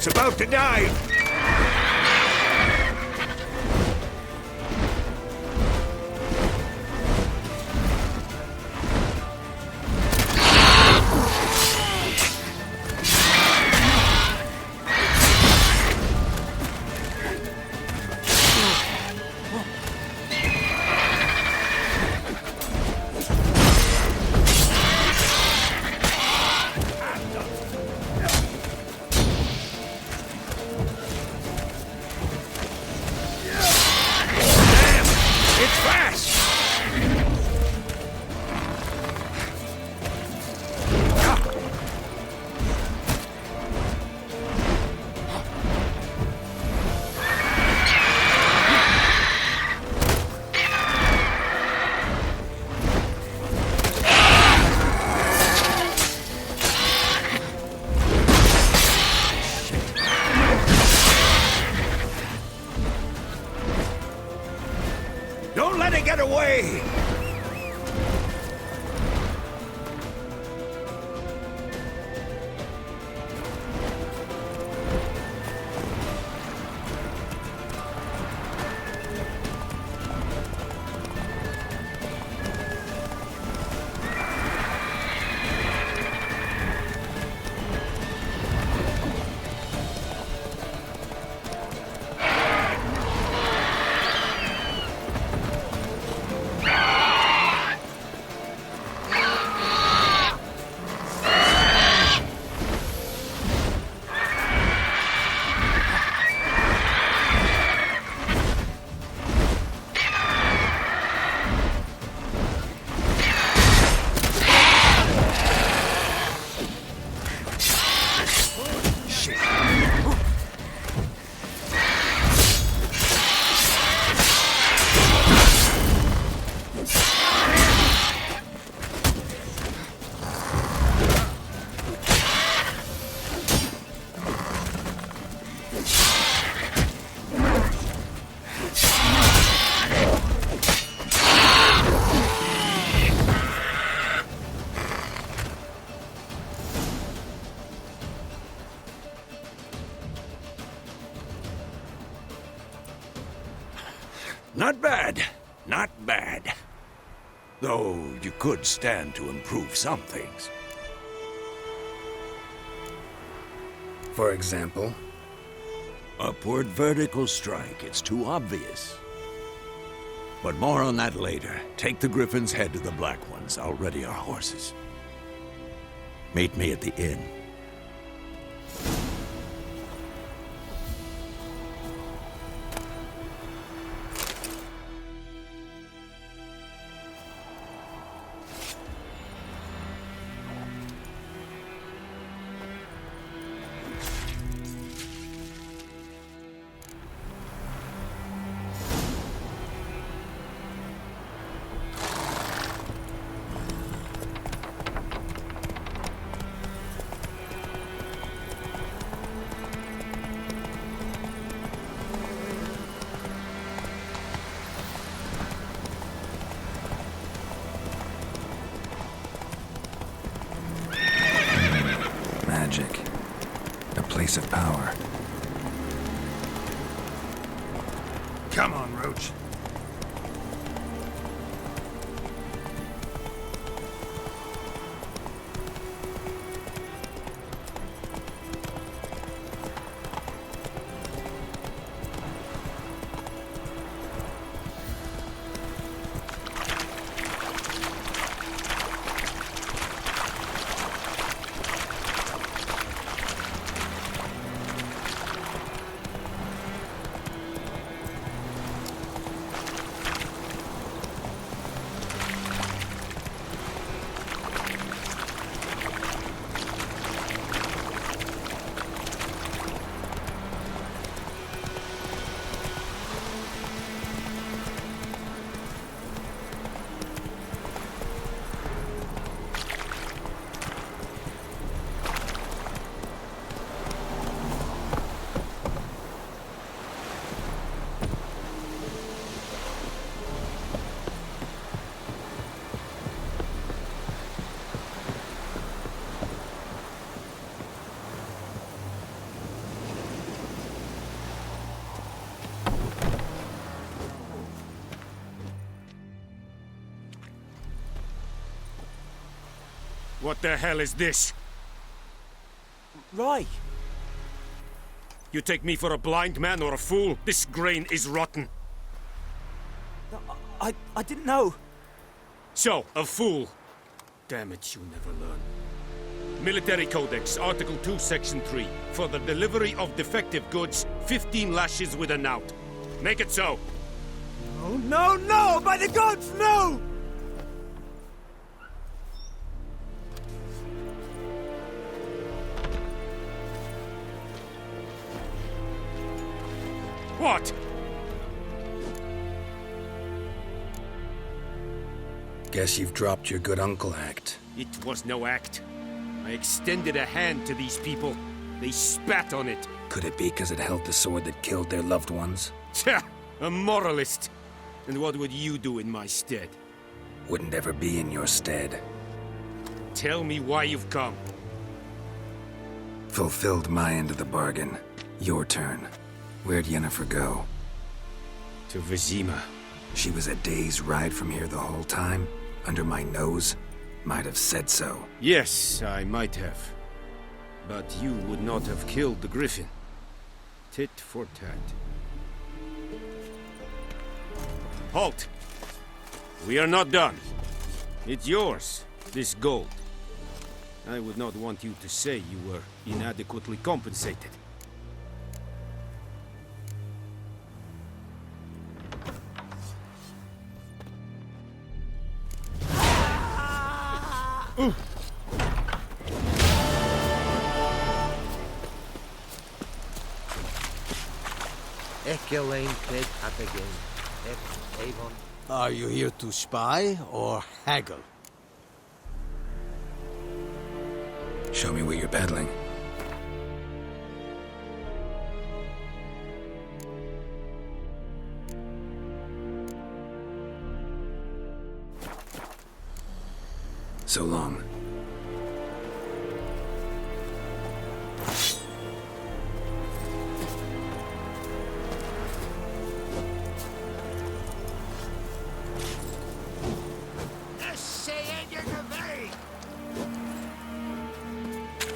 It's about to dive! It's fast! Don't let it get away! Not bad. Not bad. Though you could stand to improve some things. For example? Upward vertical strike. It's too obvious. But more on that later. Take the Griffin's head to the Black Ones. I'll ready our horses. Meet me at the inn. Magic. A place of power. Come on, Roach. What the hell is this? Right. You take me for a blind man or a fool? This grain is rotten. I didn't know. So, a fool. Damn it, you never learn. Military Codex, Article 2, Section 3. For the delivery of defective goods, 15 lashes with a knout. Make it so. Oh, no, no! By the gods, no! What? Guess you've dropped your good uncle act. It was no act. I extended a hand to these people. They spat on it. Could it be because it held the sword that killed their loved ones? Tja, a moralist. And what would you do in my stead? Wouldn't ever be in your stead. Tell me why you've come. Fulfilled my end of the bargain. Your turn. Where'd Yennefer go? To Vizima. She was a day's ride from here the whole time? Under my nose? Might have said so. Yes, I might have. But you would not have killed the griffin. Tit for tat. Halt! We are not done. It's yours, this gold. I would not want you to say you were inadequately compensated. Are you here to spy or haggle? Show me what you're peddling. So long.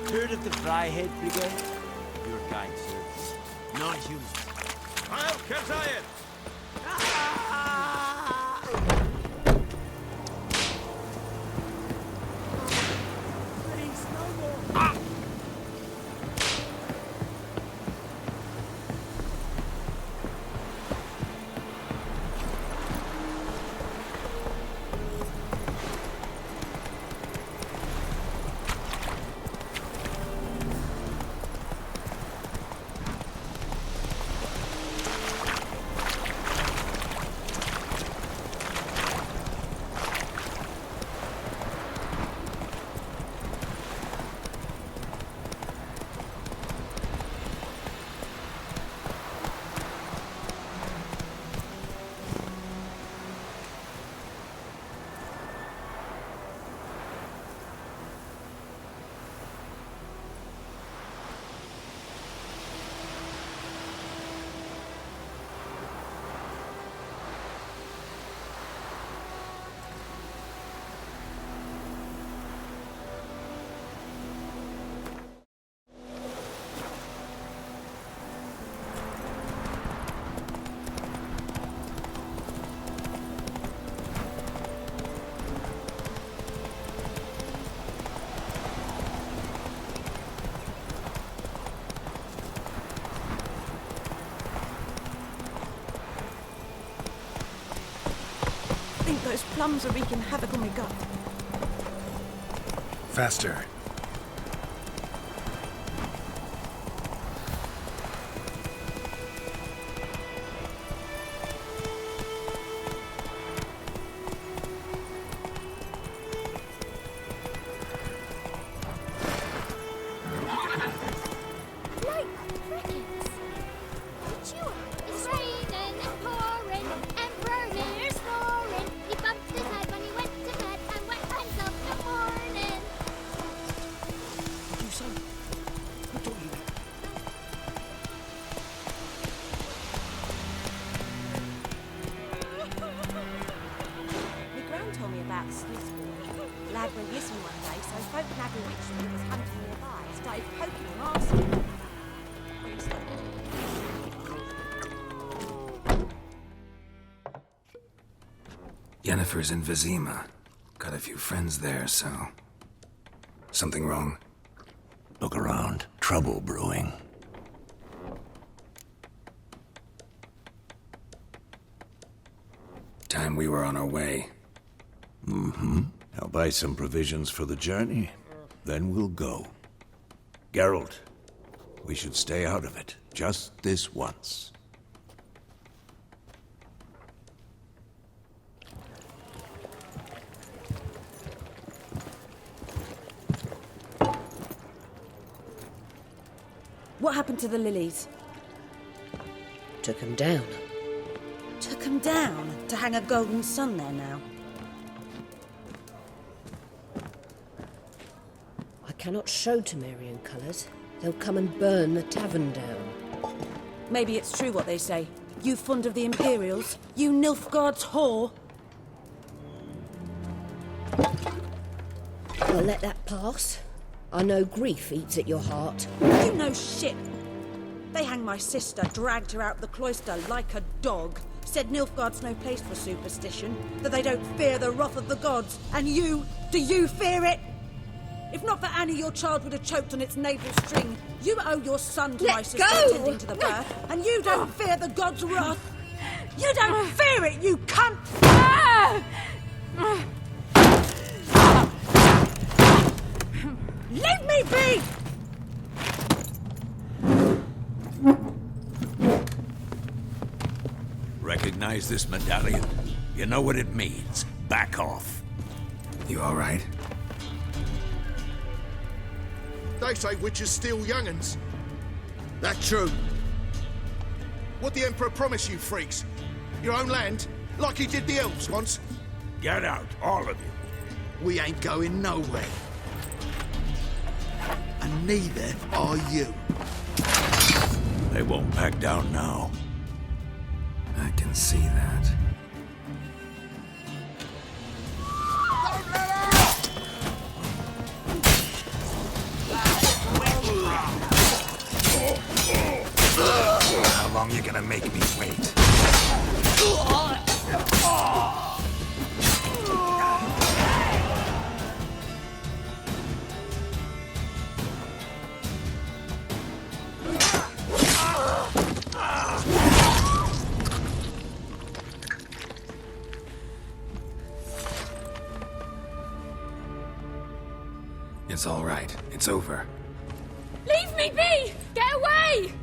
Heard of the Fryhead Brigade? Your kind service. Non-human. I'll Kazayat! Please, no more. I think those plums are wreaking havoc on my gut. Faster. Like crickets. Chew. It's raining and pouring and burning, snoring. He bumped his head when he went to bed and went himself in the morning. scabby witch that was hunting nearby started poking and asking. Yennefer's in Vizima. Got a few friends there, so... Something wrong? Look around. Trouble brewing. Time we were on our way. I'll buy some provisions for the journey. Then we'll go. Geralt, we should stay out of it. Just this once. What happened to the lilies? Took him down. Took them down to hang a golden sun there now. I cannot show Temerian colours. They'll come and burn the tavern down. Maybe it's true what they say. You fond of the Imperials? You Nilfgaard's whore? I'll let that pass. I know grief eats at your heart. You know shit. They hanged my sister, dragged her out the cloister like a dog. Said Nilfgaard's no place for superstition, that they don't fear the wrath of the gods. And you, do you fear it? If not for Annie, your child would have choked on its navel string. You owe your son to my sister attending to the birth, and you don't fear the gods' wrath. You don't fear it, you cunt! Leave me be! Recognize this medallion? You know what it means. Back off. You all right? They say witches steal young'uns. That true. What the Emperor promise you, freaks? Your own land? Like he did the elves once? Get out, all of you. We ain't going nowhere. And neither are you. They won't back down now. I can see that. How long you gonna make me wait? It's all right. It's over. Leave me be! Get away!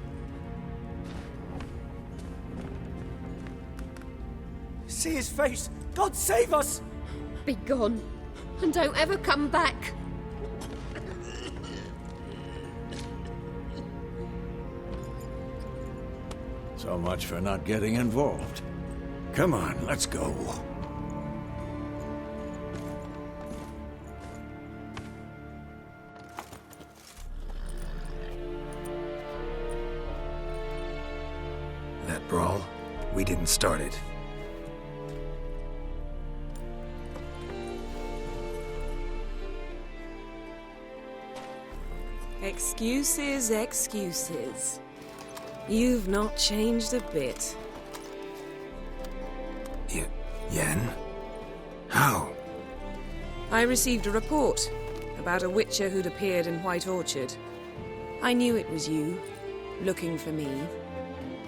See his face! God save us! Be gone, and don't ever come back. So much for not getting involved. Come on, let's go. That brawl, we didn't start it. Excuses, excuses. You've not changed a bit. Yen? How? I received a report about a witcher who'd appeared in White Orchard. I knew it was you, looking for me.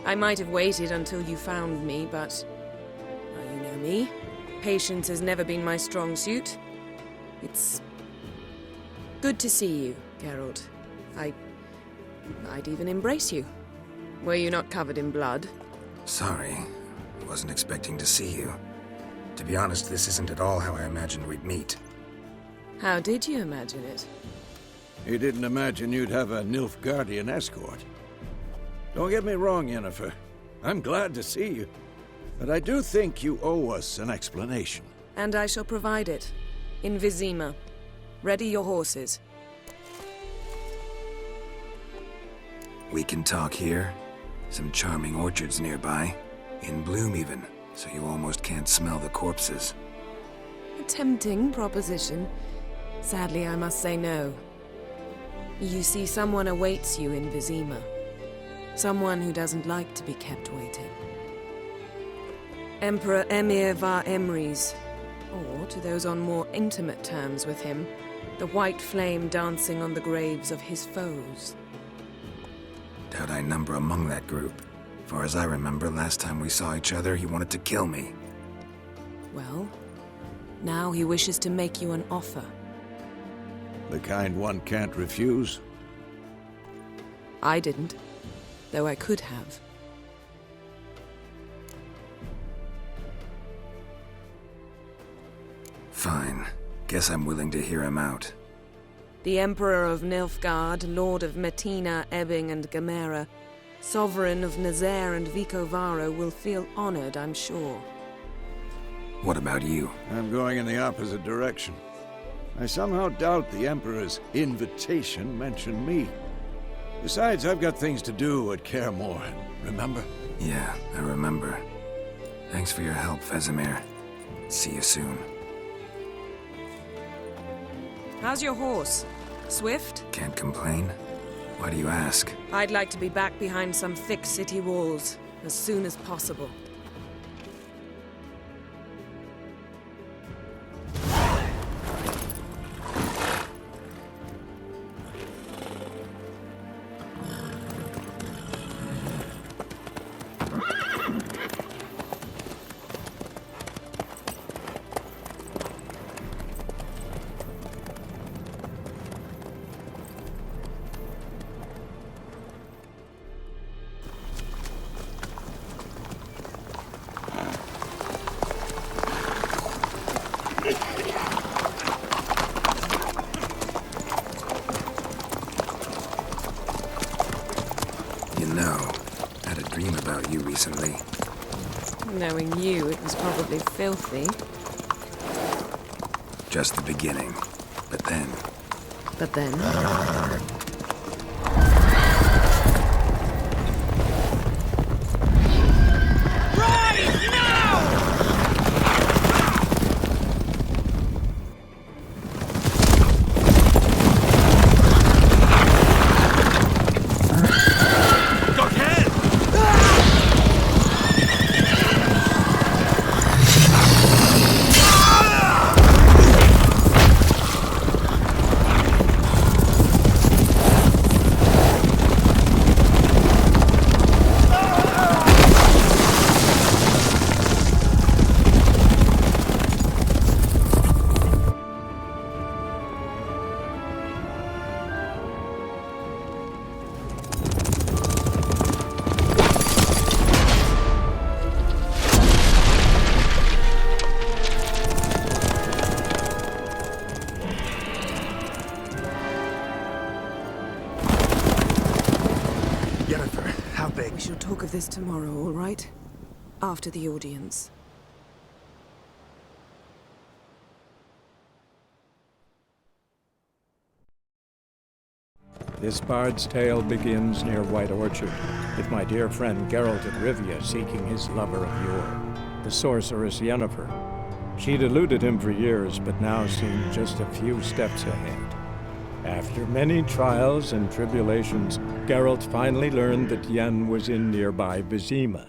I might have waited until you found me, but... well, you know me. Patience has never been my strong suit. It's... good to see you, Geralt. I'd even embrace you. Were you not covered in blood? Sorry. Wasn't expecting to see you. To be honest, this isn't at all how I imagined we'd meet. How did you imagine it? You didn't imagine you'd have a Nilfgaardian escort. Don't get me wrong, Yennefer. I'm glad to see you. But I do think you owe us an explanation. And I shall provide it. In Vizima. Ready your horses. We can talk here. Some charming orchards nearby. In bloom even, so you almost can't smell the corpses. A tempting proposition. Sadly, I must say no. You see, someone awaits you in Vizima. Someone who doesn't like to be kept waiting. Emperor Emir var Emreis, or, to those on more intimate terms with him, the white flame dancing on the graves of his foes. Doubt I number among that group. Far as I remember, last time we saw each other, he wanted to kill me. Well, now he wishes to make you an offer. The kind one can't refuse. I didn't, though I could have. Fine. Guess I'm willing to hear him out. The Emperor of Nilfgaard, Lord of Metina, Ebbing and Gamera, Sovereign of Nazaire and Vicovaro will feel honored, I'm sure. What about you? I'm going in the opposite direction. I somehow doubt the Emperor's invitation mentioned me. Besides, I've got things to do at Kaer Morhen, remember? Yeah, I remember. Thanks for your help, Vesemir. See you soon. How's your horse? Swift? Can't complain. Why do you ask? I'd like to be back behind some thick city walls as soon as possible. You know, I had a dream about you recently. Knowing you, it was probably filthy. Just the beginning. But then... But then... We shall talk of this tomorrow, all right? After the audience. This bard's tale begins near White Orchard, with my dear friend Geralt of Rivia seeking his lover of yore, the sorceress Yennefer. She'd eluded him for years, but now seemed just a few steps ahead. After many trials and tribulations, Geralt finally learned that Yen was in nearby Vizima.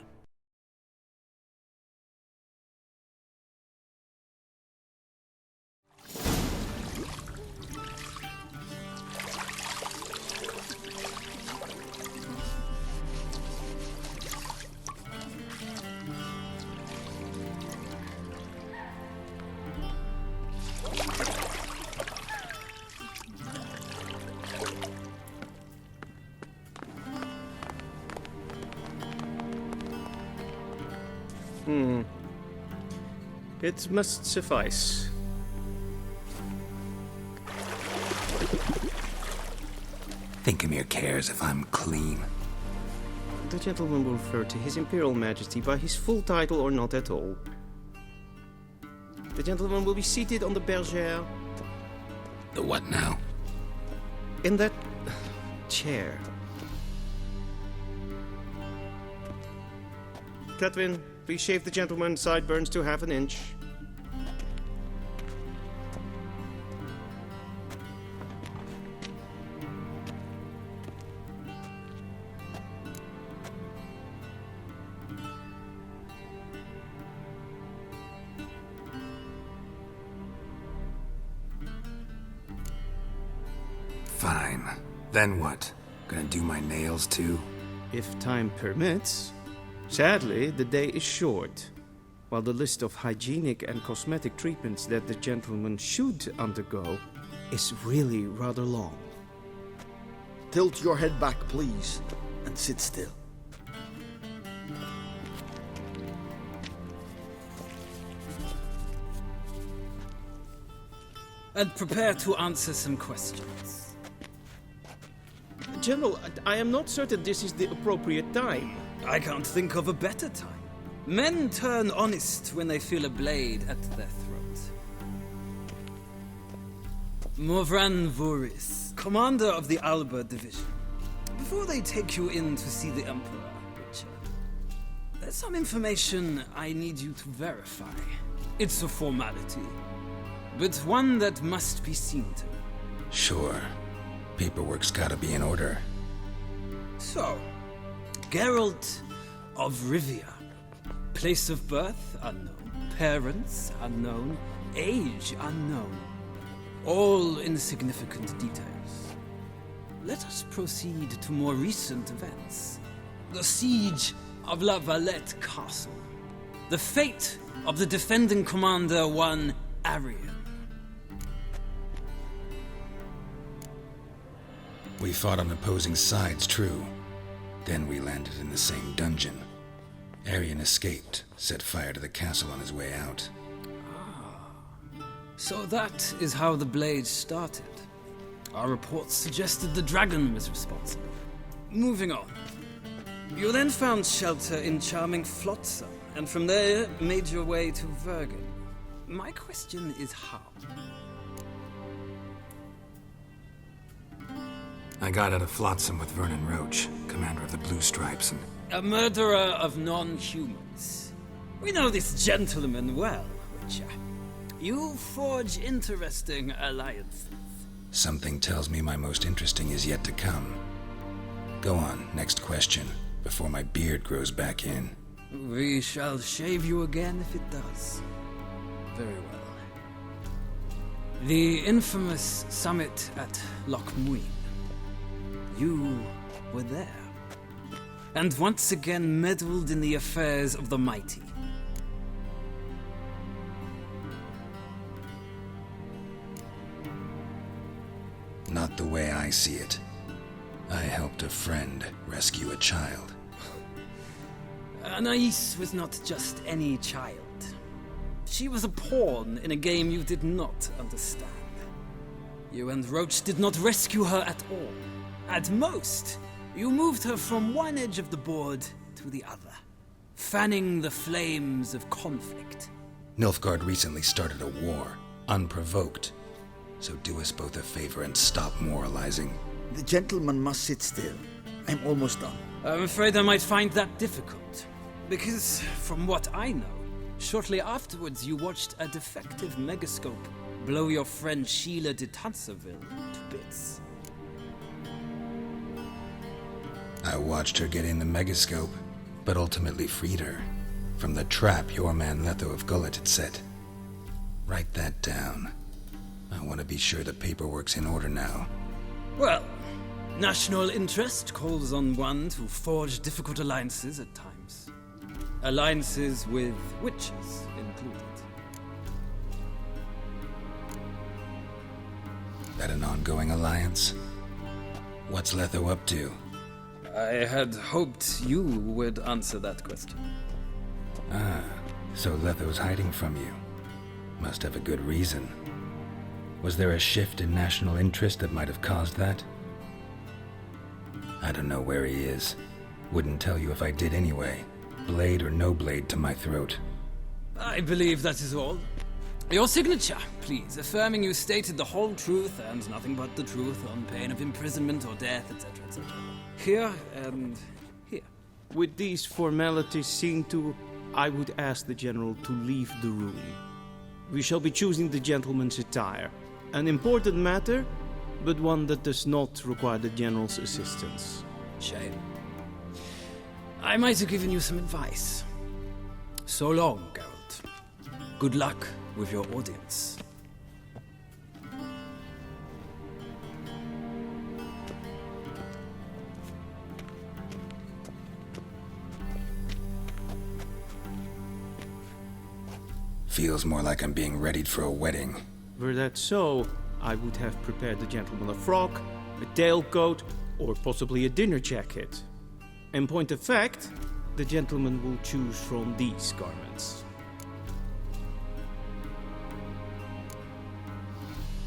It must suffice. Thinkamir cares if I'm clean. The gentleman will refer to His Imperial Majesty by his full title or not at all. The gentleman will be seated on the bergère. The what now? In that chair. Catwin, please shave the gentleman's sideburns to 1/2 inch. Fine. Then what? Gonna do my nails too? If time permits. Sadly, the day is short, while the list of hygienic and cosmetic treatments that the gentleman should undergo is really rather long. Tilt your head back, please, and sit still. And prepare to answer some questions. General, I am not certain this is the appropriate time. I can't think of a better time. Men turn honest when they feel a blade at their throat. Morvran Voorhis, commander of the Alba Division. Before they take you in to see the Emperor, Witcher, there's some information I need you to verify. It's a formality, but one that must be seen to. Sure. Paperwork's gotta be in order. So, Geralt of Rivia. Place of birth unknown. Parents unknown. Age unknown. All insignificant details. Let us proceed to more recent events. The siege of La Valette Castle. The fate of the defending commander, one Arian. We fought on opposing sides, true. Then we landed in the same dungeon. Arian escaped, set fire to the castle on his way out. So that is how the blade started. Our reports suggested the dragon was responsible. Moving on. You then found shelter in charming Flotsam, and from there made your way to Vergen. My question is how? I got out of Flotsam with Vernon Roach, commander of the Blue Stripes, and... A murderer of non-humans. We know this gentleman well, Witcher. You forge interesting alliances. Something tells me my most interesting is yet to come. Go on, next question, before my beard grows back in. We shall shave you again if it does. Very well. The infamous summit at Loch Muin. You were there. And once again meddled in the affairs of the mighty. Not the way I see it. I helped a friend rescue a child. Anais was not just any child. She was a pawn in a game you did not understand. You and Roach did not rescue her at all. At most, you moved her from one edge of the board to the other, fanning the flames of conflict. Nilfgaard recently started a war, unprovoked. So do us both a favor and stop moralizing. The gentleman must sit still. I'm almost done. I'm afraid I might find that difficult. Because, from what I know, shortly afterwards you watched a defective megascope blow your friend Sheila de Tanserville to bits. I watched her get in the megascope, but ultimately freed her from the trap your man Letho of Gullet had set. Write that down. I want to be sure the paperwork's in order now. Well, national interest calls on one to forge difficult alliances at times. Alliances with witches included. That an ongoing alliance? What's Letho up to? I had hoped you would answer that question. Ah, so Letho's hiding from you. Must have a good reason. Was there a shift in national interest that might have caused that? I don't know where he is. Wouldn't tell you if I did anyway. Blade or no blade to my throat. I believe that is all. Your signature, please, affirming you stated the whole truth and nothing but the truth on pain of imprisonment or death, etc., etc. Here and here. With these formalities seen to, I would ask the general to leave the room. We shall be choosing the gentleman's attire. An important matter, but one that does not require the general's assistance. Shame. I might have given you some advice. So long, Geralt. Good luck with your audience. feels more like I'm being readied for a wedding. Were that so, I would have prepared the gentleman a frock, a tailcoat, or possibly a dinner jacket. In point of fact, the gentleman will choose from these garments.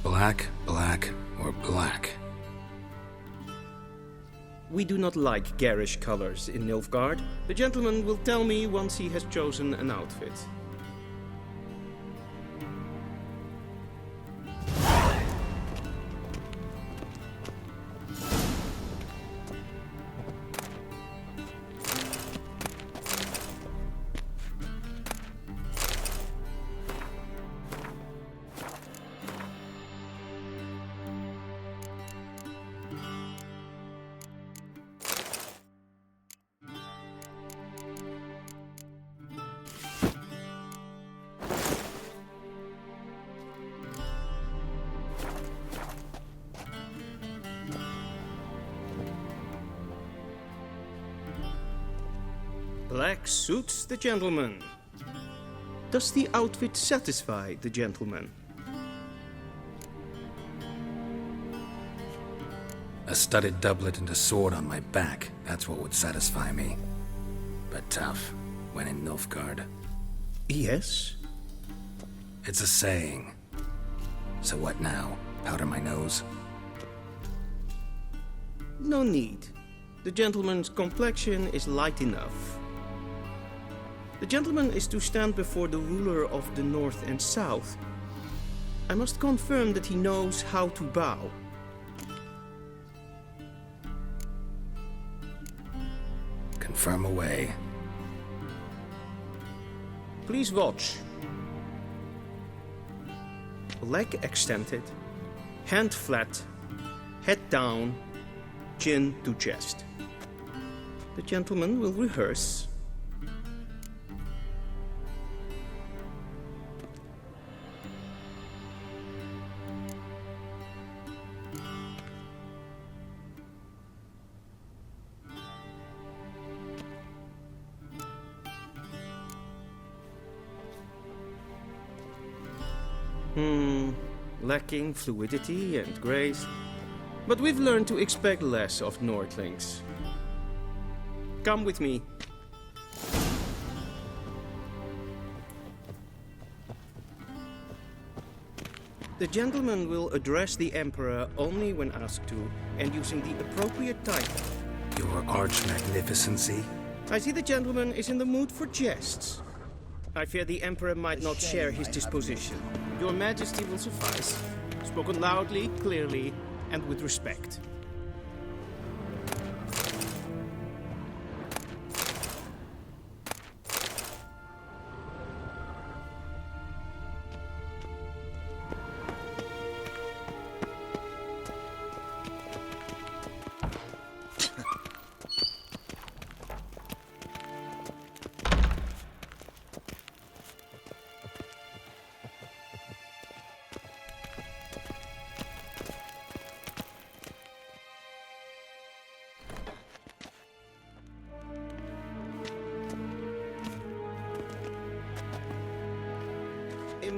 Black, black, or black? We do not like garish colors in Nilfgaard. The gentleman will tell me once he has chosen an outfit. Black suits the gentleman. Does the outfit satisfy the gentleman? A studded doublet and a sword on my back, that's what would satisfy me. But tough, when in Nilfgaard. Yes? It's a saying. So what now? Powder my nose? No need. The gentleman's complexion is light enough. The gentleman is to stand before the ruler of the North and South. I must confirm that he knows how to bow. Confirm away. Please watch. Leg extended, hand flat, head down, chin to chest. The gentleman will rehearse. Lacking fluidity and grace. But we've learned to expect less of Nordlings. Come with me. The gentleman will address the Emperor only when asked to, and using the appropriate title. Your Arch-Magnificency? I see the gentleman is in the mood for jests. I fear the Emperor might not share his disposition. Your Majesty will suffice. Spoken loudly, clearly, and with respect.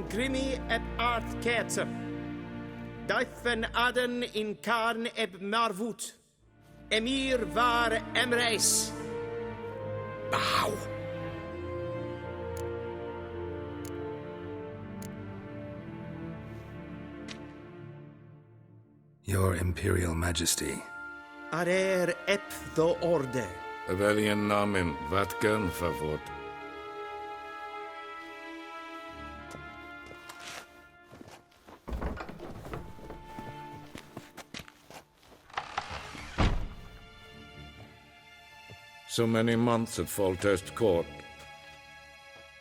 Grimi eb art ketzer. Duifen aden in karn eb marvoet. Emir var emreis. Bow. Your Imperial Majesty. Arer eb the orde. Weljen namen, wat kan favor? So many months at Foltest Court,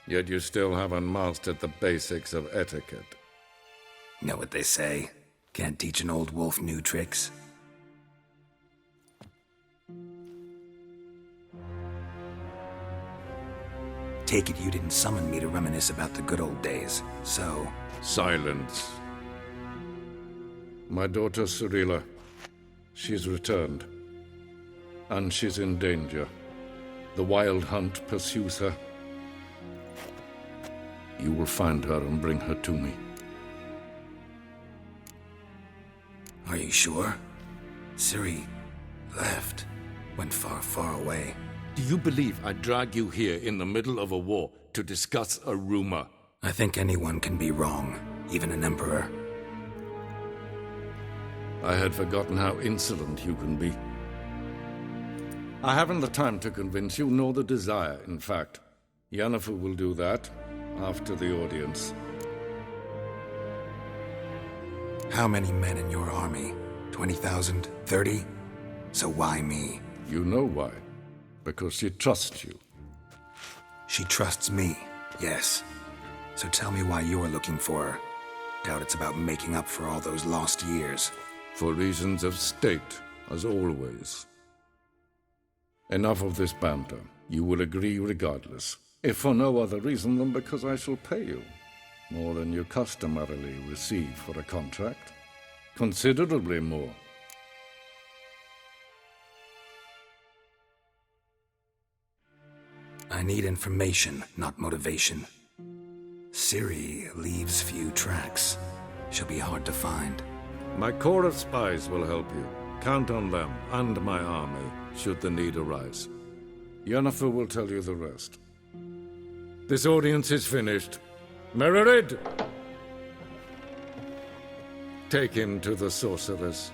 yet you still haven't mastered the basics of etiquette. Know what they say? Can't teach an old wolf new tricks. Take it you didn't summon me to reminisce about the good old days, so... Silence. My daughter Cirilla, she's returned. And she's in danger. The Wild Hunt pursues her. You will find her and bring her to me. Are you sure? Ciri left. Went far, far away. Do you believe I'd drag you here in the middle of a war to discuss a rumor? I think anyone can be wrong, even an emperor. I had forgotten how insolent you can be. I haven't the time to convince you, nor the desire, in fact. Yennefer will do that after the audience. How many men in your army? 20,000? 30? So why me? You know why. Because she trusts you. She trusts me, yes. So tell me why you're looking for her. Doubt it's about making up for all those lost years. For reasons of state, as always. Enough of this banter. You will agree regardless. If for no other reason than because I shall pay you. More than you customarily receive for a contract. Considerably more. I need information, not motivation. Ciri leaves few tracks. She'll be hard to find. My corps of spies will help you. Count on them and my army, should the need arise. Yennefer will tell you the rest. This audience is finished. Mererid! Take him to the sorceress.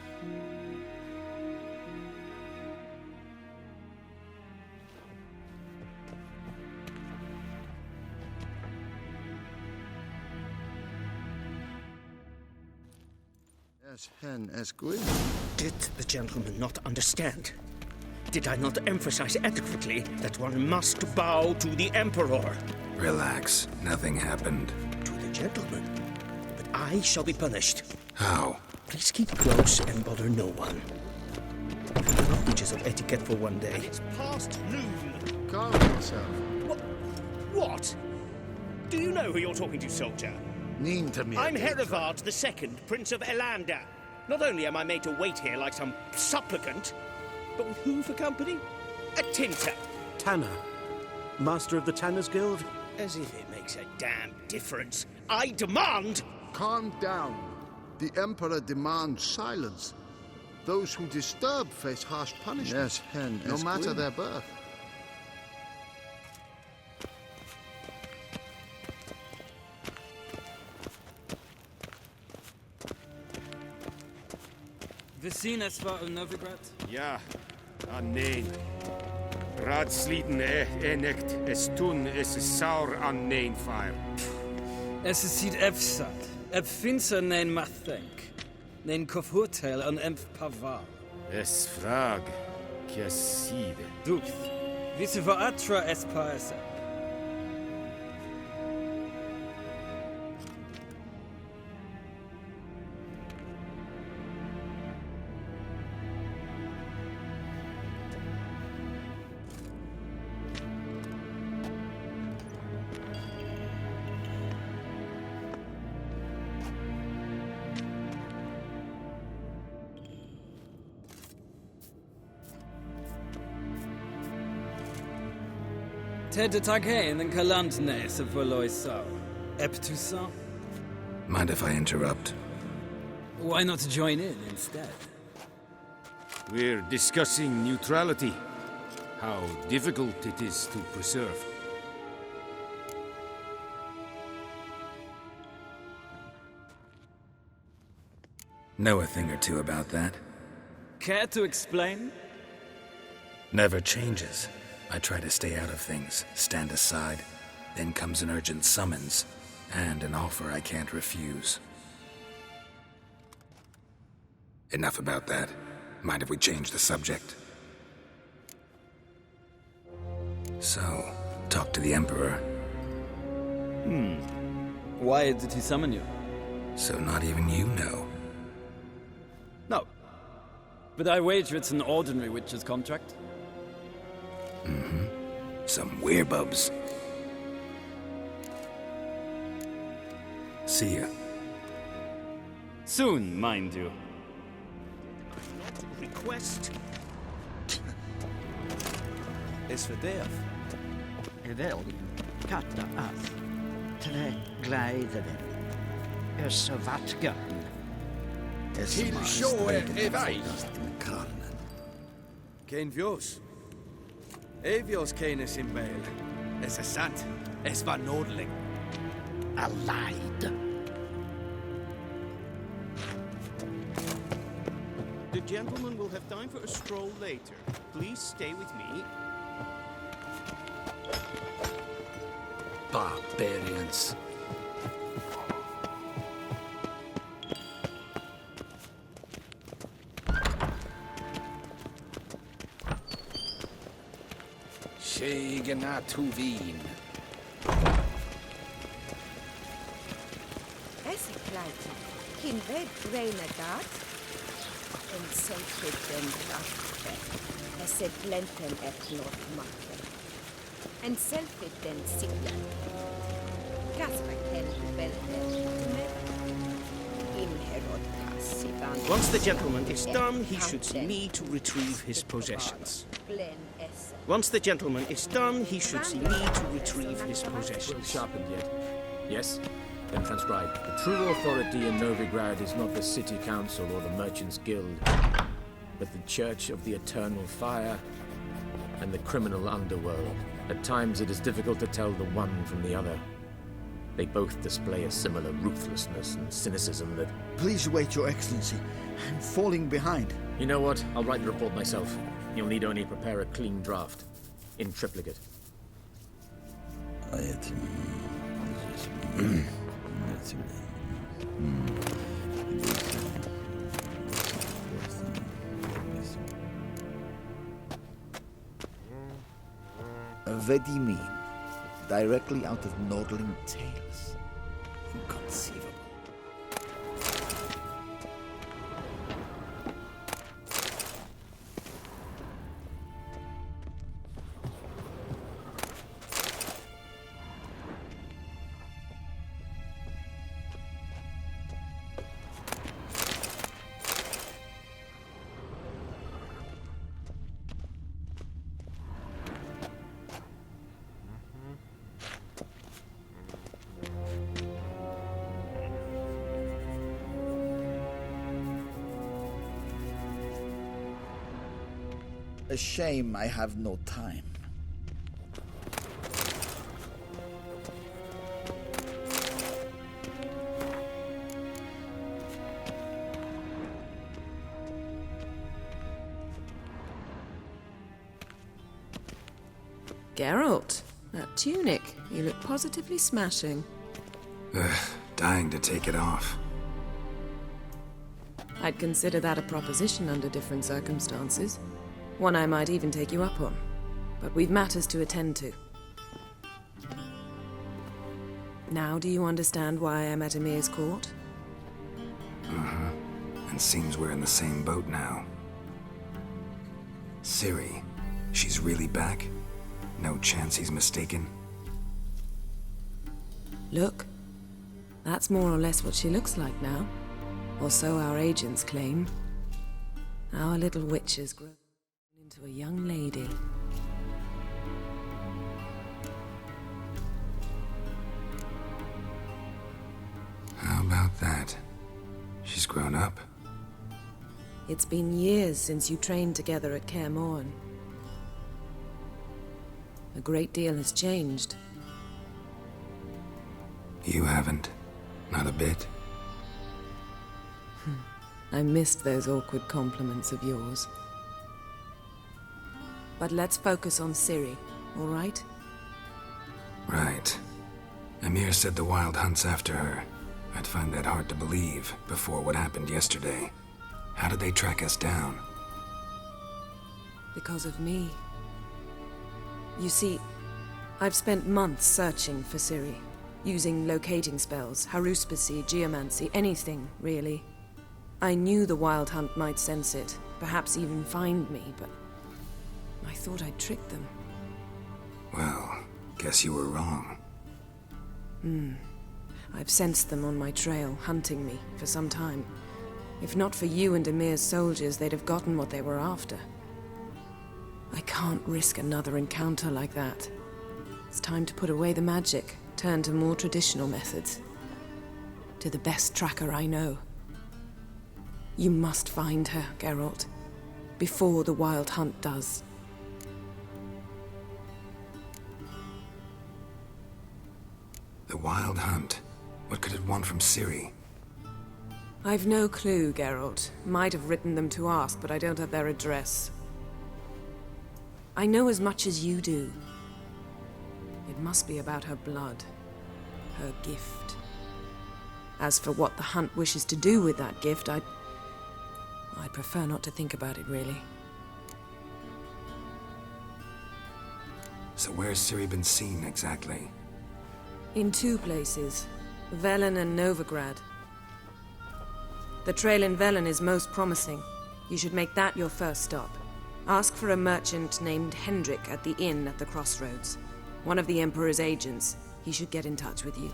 As hen as Gwyn. Did the gentleman not understand? Did I not emphasize adequately that one must bow to the Emperor? Relax. Nothing happened. To the gentleman. But I shall be punished. How? Please keep close and bother no one. Breaches of etiquette for one day. It's past noon. Calm yourself. What? Do you know who you're talking to, soldier? I'm Herivard II, Prince of Elander. Not only am I made to wait here like some supplicant, but with who for company? A tinter. Tanner. Master of the Tanners Guild? As if it makes a damn difference. I demand... Calm down. The Emperor demands silence. Those who disturb face harsh punishment. Yes, hen, no matter their birth. We zien es war in Novigrad? Ja, nein. Raadsliden enekt, es tun, es is saur an nein fire. Es is ziet efsat. Ep finser nein mathenk. Nein kofurtel an emp pavar. Es frag, kiaside. Duth. Visse va atra es paesa. Ted tag heen en kalant nes of Valois sau. Ep Toussaint? Mind if I interrupt? Why not join in instead? We're discussing neutrality. How difficult it is to preserve. Know a thing or two about that? Care to explain? Never changes. I try to stay out of things, stand aside. Then comes an urgent summons, and an offer I can't refuse. Enough about that. Mind if we change the subject? So, talk to the Emperor. Why did he summon you? So not even you know. No. But I wager it's an ordinary witch's contract. Mm-hmm. Some werebubs. See ya. Soon, mind you. Request. Es för det. Edel. Katta as. Entre gleideren. Så vatgön. Till sjå är väg. Kein Vios. Evios kenes in Bale. Es är sant. Es var Nordling. Allied. The gentleman will have time for a stroll later. Please stay with me. Barbarians. Shegena Tuvin. Essekleiter, Kinved Renegat, en selfid den krafte, esse blenten eplot makke, en selfid den siklen, Gaspakel Belten, Inherod Cassivan. Once the gentleman is done, he should see me to retrieve his possessions. Once the gentleman is done, he should see me to retrieve his possessions. Sharpened yet? Yes? Then transcribe. The true authority in Novigrad is not the city council or the merchants' guild, but the Church of the Eternal Fire and the criminal underworld. At times it is difficult to tell the one from the other. They both display a similar ruthlessness and cynicism that... Please wait, Your Excellency. I'm falling behind. You know what? I'll write the report myself. You'll need only prepare a clean draft. In triplicate. Vedimin, directly out of Nordling tales. Inconceivable. A shame I have no time. Geralt, that tunic. You look positively smashing. Dying to take it off. I'd consider that a proposition under different circumstances. One I might even take you up on. But we've matters to attend to. Now do you understand why I'm at Emir's court? Uh-huh. And seems we're in the same boat now. Ciri, she's really back? No chance he's mistaken? Look. That's more or less what she looks like now. Or so our agents claim. Our little witch has grown into a young lady. How about that? She's grown up? It's been years since you trained together at Kaer Morhen. A great deal has changed. You haven't? Not a bit? I missed those awkward compliments of yours. But let's focus on Ciri, all right? Right. Emir said the Wild hunts after her. I'd find that hard to believe before what happened yesterday. How did they track us down? Because of me. You see, I've spent months searching for Ciri, using locating spells, haruspicy, geomancy, anything, really. I knew the Wild Hunt might sense it, perhaps even find me, but I thought I'd tricked them. Well, guess you were wrong. I've sensed them on my trail, hunting me, for some time. If not for you and Emir's soldiers, they'd have gotten what they were after. I can't risk another encounter like that. It's time to put away the magic, turn to more traditional methods. To the best tracker I know. You must find her, Geralt, before the Wild Hunt does. The Wild Hunt? What could it want from Ciri? I've no clue, Geralt. Might have written them to ask, but I don't have their address. I know as much as you do. It must be about her blood. Her gift. As for what the Hunt wishes to do with that gift, I'd prefer not to think about it, really. So where's Ciri been seen, exactly? In 2 places. Velen and Novigrad. The trail in Velen is most promising. You should make that your first stop. Ask for a merchant named Hendrik at the inn at the crossroads. One of the Emperor's agents. He should get in touch with you.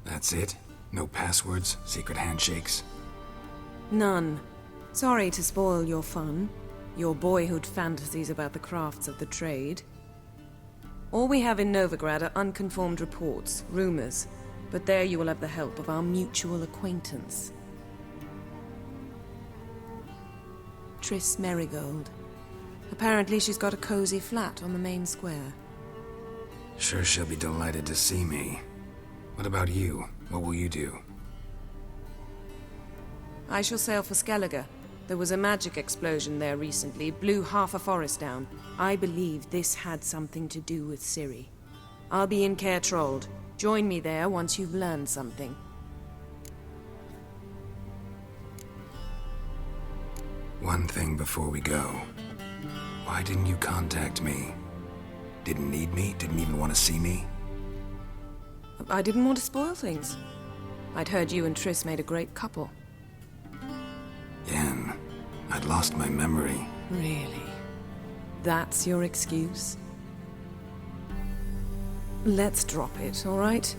That's it? No passwords? Secret handshakes? None. Sorry to spoil your fun. Your boyhood fantasies about the crafts of the trade. All we have in Novigrad are unconfirmed reports, rumors. But there you will have the help of our mutual acquaintance. Triss Merigold. Apparently she's got a cozy flat on the main square. Sure she'll be delighted to see me. What about you? What will you do? I shall sail for Skellige. There was a magic explosion there recently, blew half a forest down. I believe this had something to do with Ciri. I'll be in Caer Trolde. Join me there once you've learned something. One thing before we go. Why didn't you contact me? Didn't need me? Didn't even want to see me? I didn't want to spoil things. I'd heard you and Triss made a great couple. Yen, I'd lost my memory. Really? That's your excuse? Let's drop it, all right?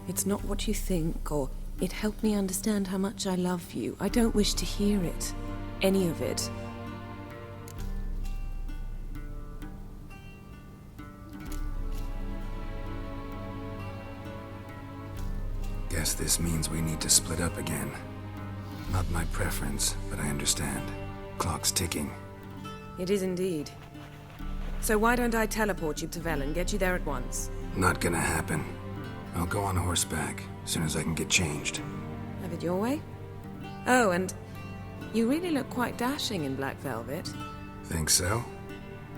It's not what you think, or it helped me understand how much I love you. I don't wish to hear it. Any of it. Guess this means we need to split up again. Not my preference, but I understand. Clock's ticking. It is indeed. So why don't I teleport you to Velen, get you there at once? Not gonna happen. I'll go on horseback, as soon as I can get changed. Have it your way? Oh, and you really look quite dashing in black velvet. Think so?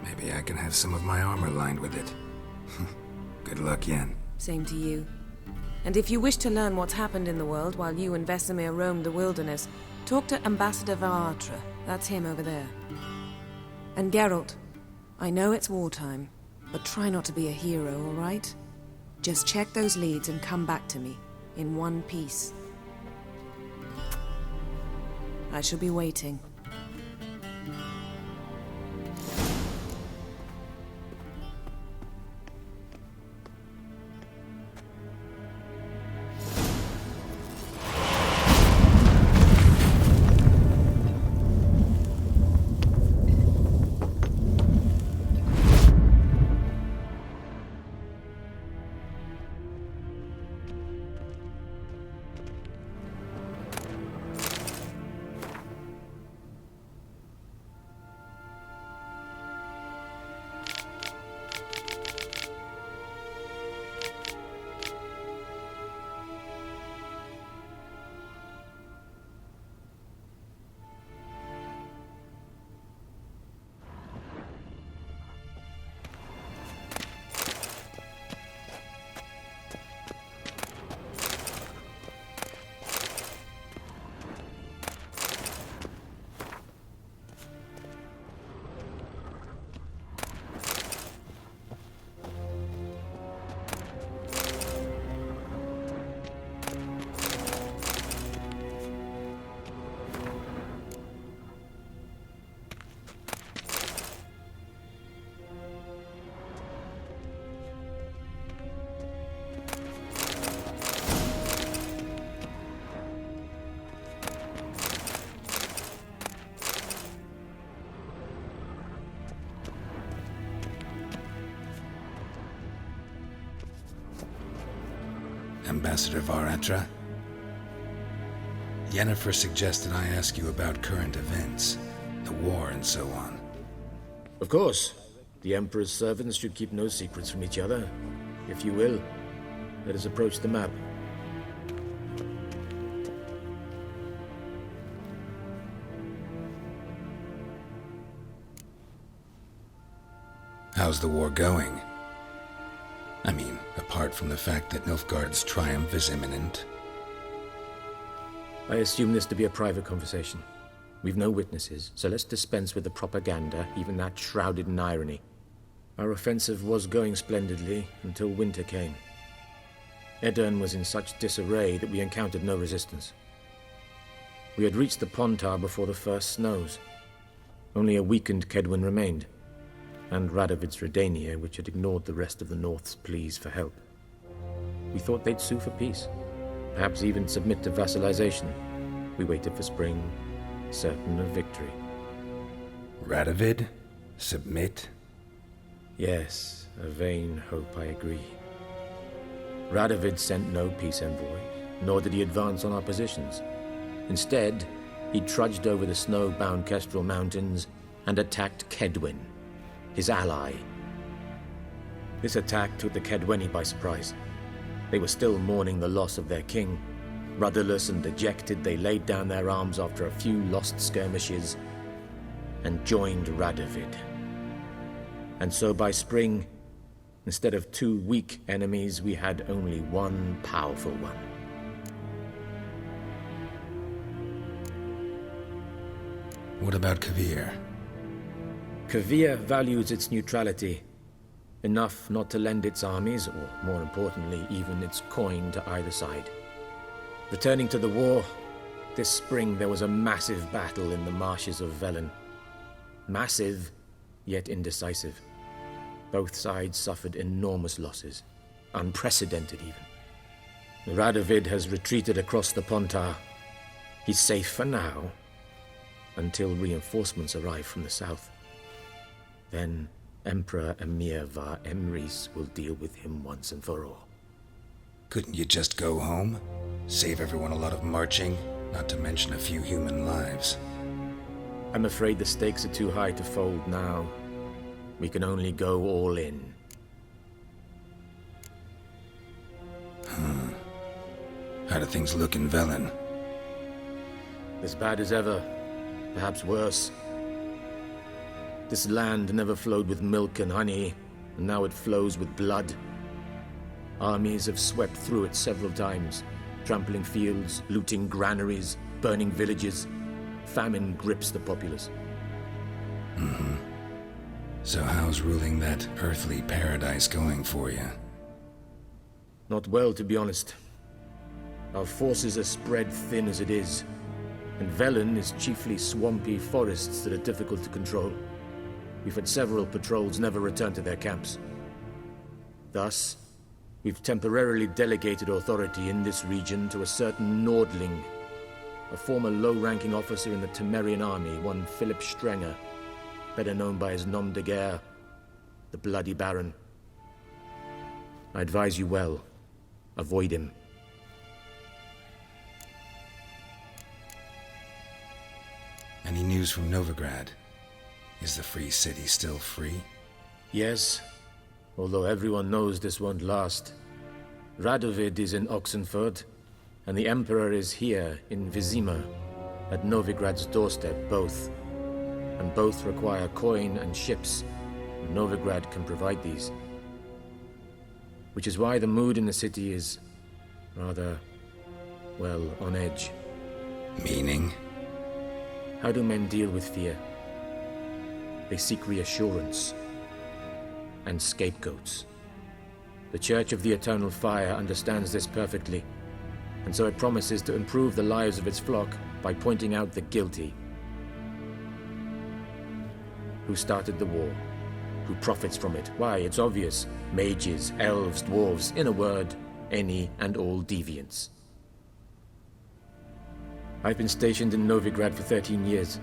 Maybe I can have some of my armor lined with it. Good luck, Yen. Same to you. And if you wish to learn what's happened in the world while you and Vesemir roamed the wilderness, talk to Ambassador Varatra. That's him over there. And Geralt, I know it's wartime, but try not to be a hero, all right? Just check those leads and come back to me, in one piece. I shall be waiting. Ambassador Varatra? Yennefer suggested I ask you about current events, the war and so on. Of course. The Emperor's servants should keep no secrets from each other. If you will, let us approach the map. How's the war going? I mean, apart from the fact that Nilfgaard's triumph is imminent. I assume this to be a private conversation. We've no witnesses, so let's dispense with the propaganda, even that shrouded in irony. Our offensive was going splendidly until winter came. Edirn was in such disarray that we encountered no resistance. We had reached the Pontar before the first snows. Only a weakened Kedwin remained, and Radovid's Redania, which had ignored the rest of the North's pleas for help. We thought they'd sue for peace, perhaps even submit to vassalization. We waited for spring, certain of victory. Radovid? Submit? Yes, a vain hope, I agree. Radovid sent no peace envoy, nor did he advance on our positions. Instead, he trudged over the snow-bound Kestrel Mountains and attacked Kedwin, his ally. This attack took the Kedweni by surprise. They were still mourning the loss of their king. Rudderless and dejected, they laid down their arms after a few lost skirmishes and joined Radovid. And so by spring, instead of 2 weak enemies, we had only one powerful one. What about Kovir? Kovir values its neutrality, enough not to lend its armies, or more importantly, even its coin to either side. Returning to the war, this spring there was a massive battle in the marshes of Velen. Massive, yet indecisive. Both sides suffered enormous losses, unprecedented even. Radovid has retreated across the Pontar. He's safe for now, until reinforcements arrive from the south. Then Emperor Emir var Emrys will deal with him once and for all. Couldn't you just go home? Save everyone a lot of marching, not to mention a few human lives. I'm afraid the stakes are too high to fold now. We can only go all in. How do things look in Velen? As bad as ever, perhaps worse. This land never flowed with milk and honey, and now it flows with blood. Armies have swept through it several times, trampling fields, looting granaries, burning villages. Famine grips the populace. So how's ruling that earthly paradise going for you? Not well, to be honest. Our forces are spread thin as it is, and Velen is chiefly swampy forests that are difficult to control. We've had several patrols never return to their camps. Thus, we've temporarily delegated authority in this region to a certain Nordling, a former low-ranking officer in the Temerian army, one Philip Strenger, better known by his nom de guerre, the Bloody Baron. I advise you well. Avoid him. Any news from Novigrad? Is the free city still free? Yes, although everyone knows this won't last. Radovid is in Oxenford, and the Emperor is here in Vizima, at Novigrad's doorstep, both. And both require coin and ships. Novigrad can provide these. Which is why the mood in the city is rather, well, on edge. Meaning? How do men deal with fear? They seek reassurance and scapegoats. The Church of the Eternal Fire understands this perfectly, and so it promises to improve the lives of its flock by pointing out the guilty. Who started the war? Who profits from it? Why, it's obvious. Mages, elves, dwarves, in a word, any and all deviants. I've been stationed in Novigrad for 13 years.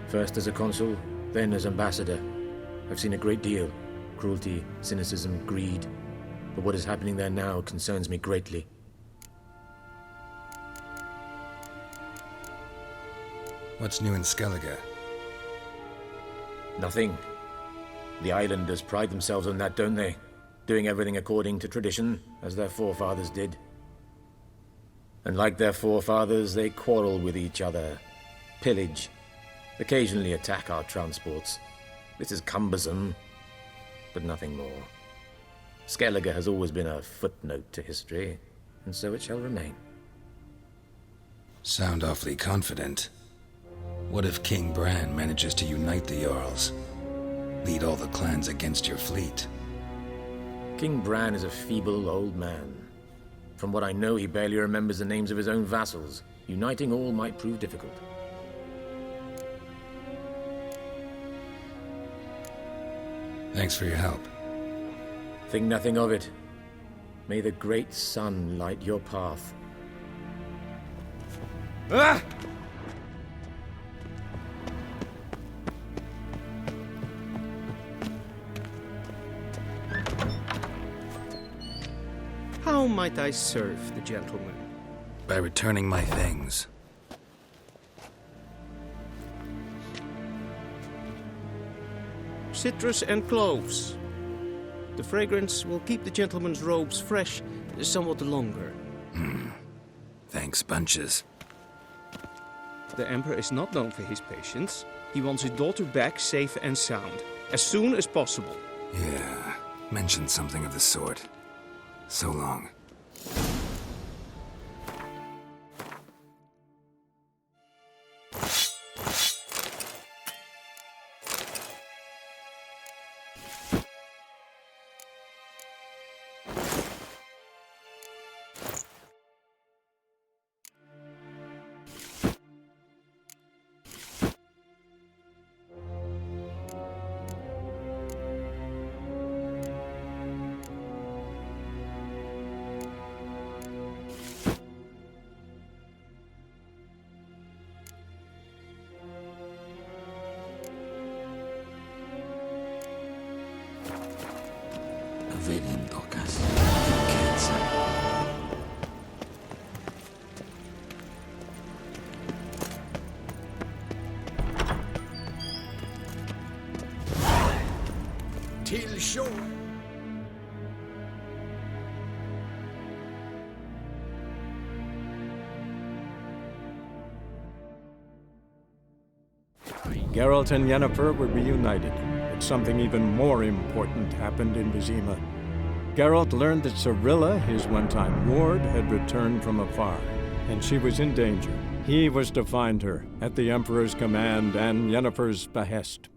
First as a consul, then as ambassador. I've seen a great deal. Cruelty, cynicism, greed. But what is happening there now concerns me greatly. What's new in Skellige? Nothing. The islanders pride themselves on that, don't they? Doing everything according to tradition, as their forefathers did. And like their forefathers, they quarrel with each other, pillage, occasionally attack our transports. This is cumbersome, but nothing more. Skellige has always been a footnote to history, and so it shall remain. Sound awfully confident. What if King Bran manages to unite the Jarls? Lead all the clans against your fleet? King Bran is a feeble old man. From what I know, he barely remembers the names of his own vassals. Uniting all might prove difficult. Thanks for your help. Think nothing of it. May the great sun light your path. Ah! How might I serve the gentleman? By returning my things. Citrus and cloves. The fragrance will keep the gentleman's robes fresh somewhat longer. Thanks, bunches. The Emperor is not known for his patience. He wants his daughter back safe and sound, as soon as possible. Yeah, mentioned something of the sort. So long. Venim docas. Till shore. Geralt and Yennefer were reunited, but something even more important happened in Vizima. Geralt learned that Cirilla, his one-time ward, had returned from afar, and she was in danger. He was to find her, at the Emperor's command and Yennefer's behest.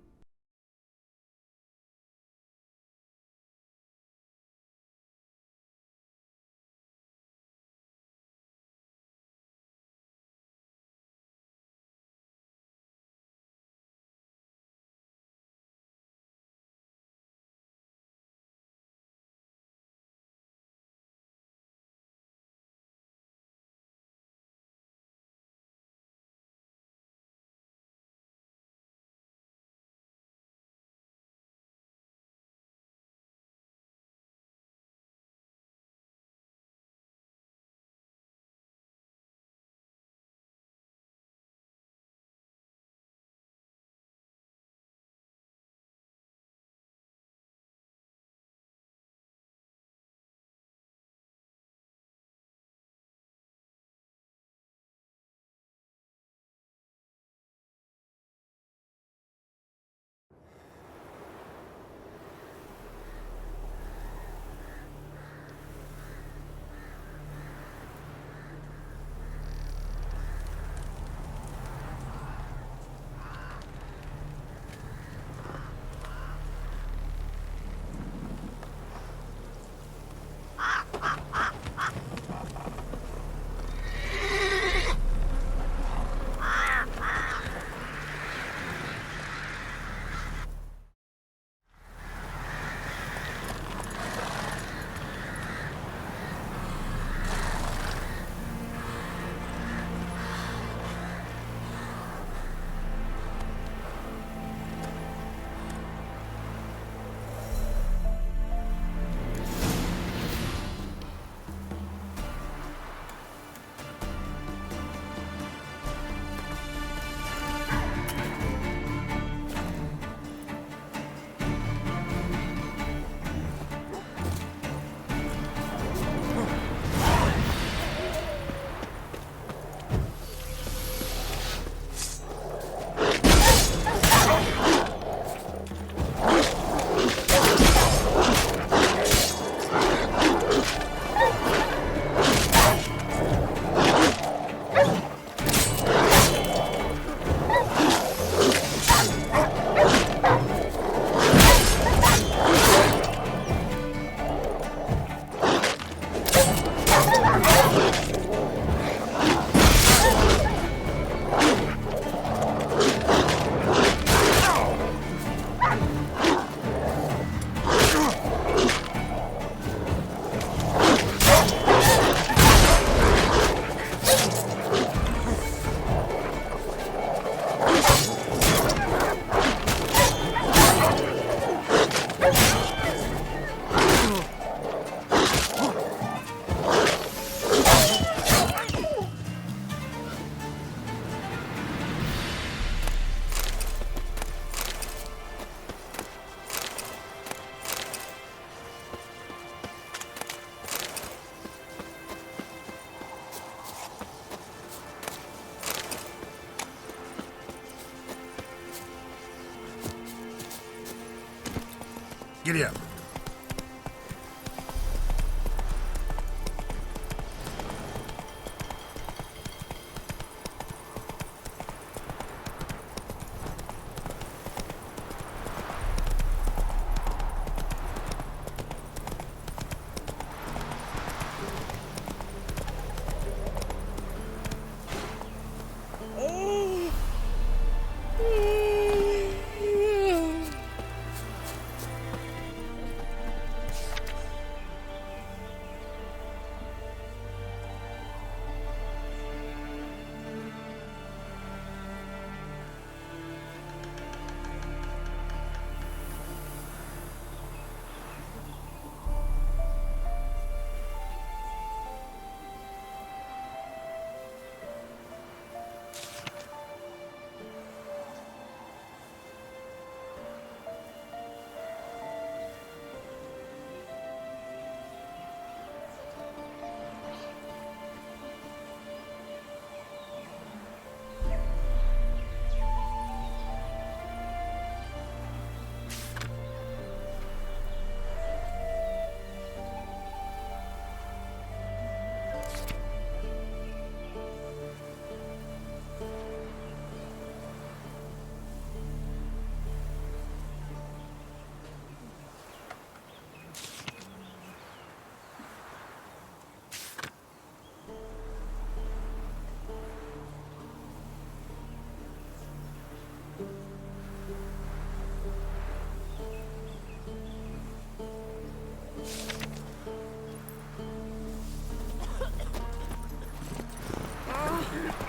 Giddy up.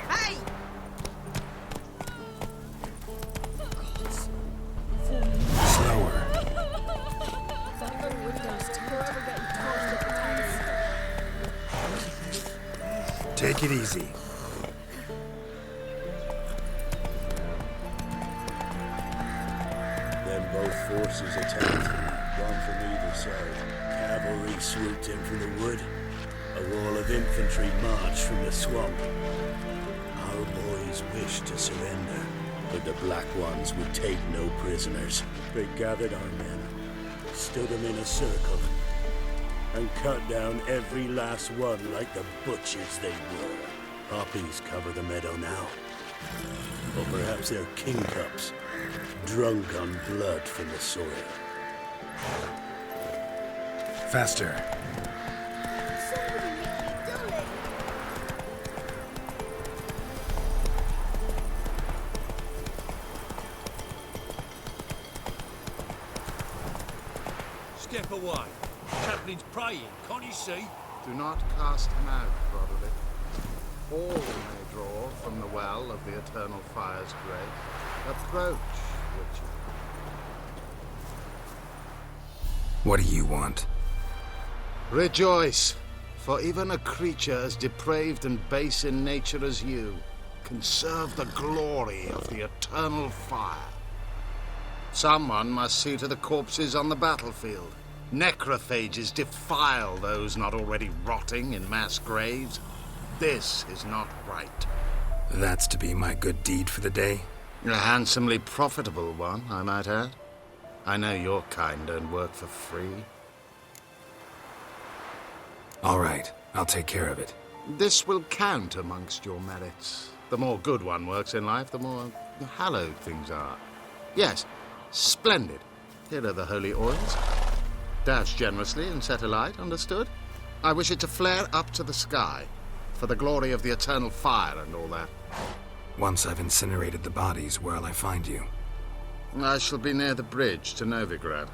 Hey! Slower. Take it easy. Then both forces attacked, one from either side. Cavalry swooped in from the wood. A wall of infantry marched from the swamp. Our boys wished to surrender, but the Black Ones would take no prisoners. They gathered our men, stood them in a circle, and cut down every last one like the butchers they were. Poppies cover the meadow now. Or perhaps they're kingcups, drunk on blood from the soil. Faster. Step away. Chaplin's praying, can't you see? Do not cast him out, Roderick. All may draw from the well of the Eternal Fire's grace. Approach, Witcher. What do you want? Rejoice, for even a creature as depraved and base in nature as you can serve the glory of the Eternal Fire. Someone must see to the corpses on the battlefield. Necrophages defile those not already rotting in mass graves. This is not right. That's to be my good deed for the day? A handsomely profitable one, I might add. I know your kind don't work for free. All right, I'll take care of it. This will count amongst your merits. The more good one works in life, the more hallowed things are. Yes, splendid. Here are the holy oils. Dash generously and set alight, understood? I wish it to flare up to the sky, for the glory of the Eternal Fire and all that. Once I've incinerated the bodies, where'll I find you? I shall be near the bridge to Novigrad.